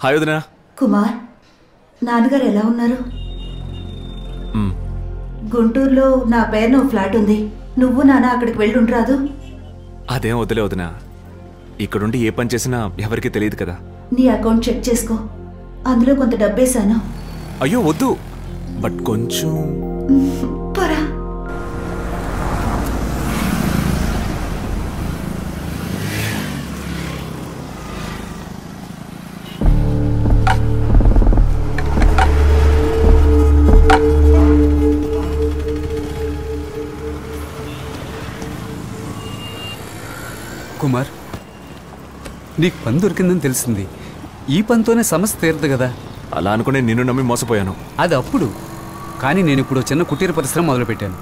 Hi వదినా. కుమార్, నాన్నగారు ఎలా ఉన్నారు? గుంటూరులో నా పేరున ఫ్లాట్ ఉంది. నువ్వు నాన్న అక్కడికి వెళ్ళి ఉండరాదు? అదేం వదిలే వదినా, ఇక్కడుండి ఏ పని చేసినా ఎవరికి తెలియదు కదా. నీ అకౌంట్ చెక్ చేసుకో, అందులో కొంత డబ్బేశాను. అయ్యో వద్దు, బట్ కొంచెం పరా. కుమార్, నీకు పని దొరికిందని తెలిసింది. ఈ పనితోనే సమస్య తీరదు కదా. అలా అనుకునే నిన్ను నమ్మి మోసపోయాను. అది అప్పుడు. కానీ నేను ఇప్పుడు చిన్న కుటీర పరిశ్రమ మొదలుపెట్టాను.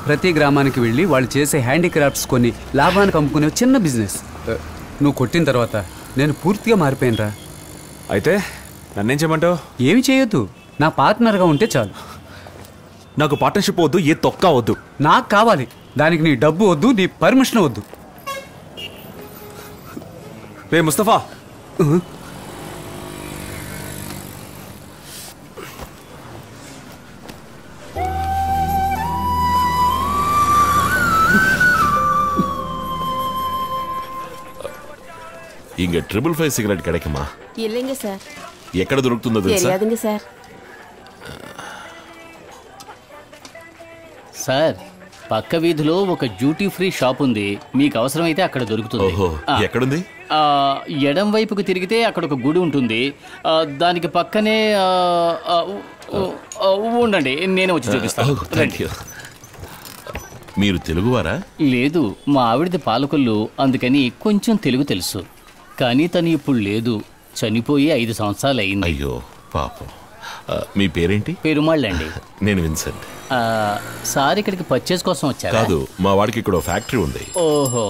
ప్రతి గ్రామానికి వెళ్ళి వాళ్ళు చేసే హ్యాండీక్రాఫ్ట్స్ కొన్ని లాభానికి అమ్ముకునే చిన్న బిజినెస్. నువ్వు కొట్టిన తర్వాత నేను పూర్తిగా మారిపోయానురా. అయితే నన్నేం చేయమంటావు? ఏమి చేయొద్దు, నా పార్ట్నర్గా ఉంటే చాలు. నాకు పార్ట్నర్షిప్ వద్దు, ఏ తొక్క వద్దు. నాకు కావాలి. దానికి నీ డబ్బు వద్దు, నీ పర్మిషన్ వద్దు. రే ముస్తఫా, இங்க 555 சிகரெட் கிடைக்குமா? இல்லைங்க சார். எక్కడ దొరుకుతుందో తెలుసా? தெரியாதுங்க சார். సార్, పక్క వీధిలో ఒక డ్యూటీ ఫ్రీ షాప్ ఉంది. మీకు అవసరమైతే అక్కడ దొరుకుతుంది. ఓహో, ఎక్కడుంది? ఎడం వైపుకు తిరిగితే అక్కడ ఒక గుడి ఉంటుంది. దానికి పక్కనే ఉండండి, నేనే వచ్చి చూపిస్తాను. మీరు తెలుగువారా? లేదు, మా ఆవిడది పాలకొల్లు, అందుకని కొంచెం తెలుగు తెలుసు. కానీ తను ఇప్పుడు లేదు, చనిపోయి 5 సంవత్సరాలు అయింది. అయ్యో పాపం. మీ పేరేంటి? పెరుమాళ్ళండి. నేను విన్సెంట్. సార్ ఇక్కడికి పర్చేస్ కోసం వచ్చారా? కాదు, మా వాడికి ఇక్కడ ఫ్యాక్టరీ ఉంది. ఓహో.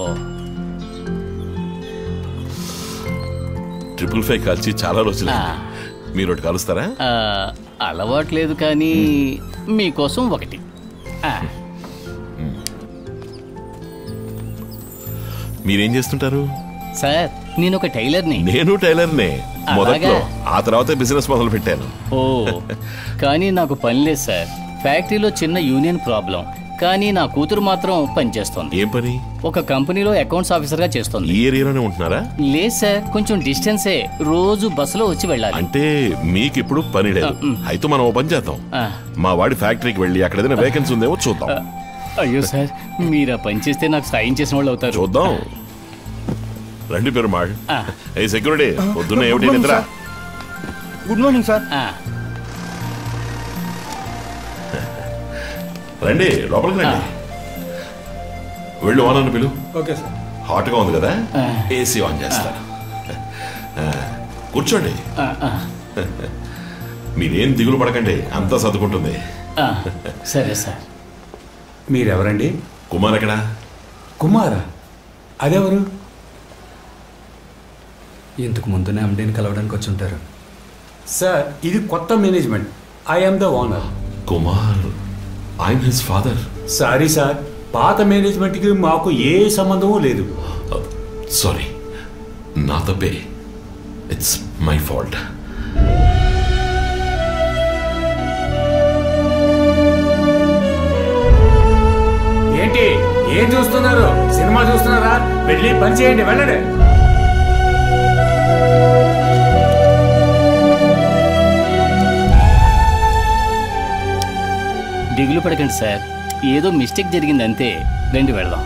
555 కాల్చి చాలా రోజులు. మీరు ఒకటి కలుస్తారా? అలవాట్లేదు, కానీ మీకోసం ఒకటి. మీరేం చేస్తుంటారు? సార్, నేను ఒక టైలర్ని. నేను టైలర్నే మొదట్లో, ఆ తర్వాత బిజినెస్ మొదలు పెట్టాను. ఓ, కానీ నాకు పని లేదు సార్. ఫ్యాక్టరీలో చిన్న యూనియన్ ప్రాబ్లం. కానీ నా కూతురు మాత్రం పని చేస్తుంది. ఏం పని? ఒక కంపెనీలో అకౌంట్స్ ఆఫీసర్ గా చేస్తుంది. ఈ ఏరియాలోనే ఉంటున్నారా? లేదు సార్, కొంచెం డిస్టెన్సే. రోజు బస్సులో వచ్చి వెళ్ళాలి. అంటే మీకు ఇప్పుడు పని లేదు. అయితే మనం ఓ పని చేద్దాం. మా వాడి ఫ్యాక్టరీకి వెళ్ళి అక్కడ ఏదైనా వేకెన్సీ ఉందేమో చూద్దాం. అయ్యో సార్, మీరు ఆ పని చేస్తే నాకు సాయం చేసిన వాళ్ళు అవుతారు. చూద్దాం రండి పెరుమాళ్. ఏ సెక్యూరిటీ, పొద్దున్న ఏమిటి నిద్ర? Good morning sir. రండి, లోపలికి రండి. వెళ్ళు, ఓనర్ని పిలు. Okay sir. హాట్గా ఉంది కదా, ఏసీ ఆన్ చేస్తాను. కూర్చోండి. మీరేం దిగులు పడకండి, అంతా సర్దుకుంటుంది. సరే సార్. మీరెవరండి? కుమార్ ఎక్కడా? కుమారా? అదెవరు? ఇంతకు ముందునే ఎండీని కలవడానికి వచ్చి ఉంటారు. సార్, ఇది కొత్త management. I am the owner. Kumar, I'm his father. Sorry sir, పాత మేనేజ్మెంట్కి మాకు ఏ సంబంధమూ లేదు. సారీ, నా తప్పే. It's my fault. ఏంటి, ఏం చూస్తున్నారు? సినిమా చూస్తున్నారా? వెళ్ళి పని చేయండి, వెళ్ళండి. దిగులు పడకండి సార్, ఏదో మిస్టేక్ జరిగింది అంతే. రండి వెళ్దాం.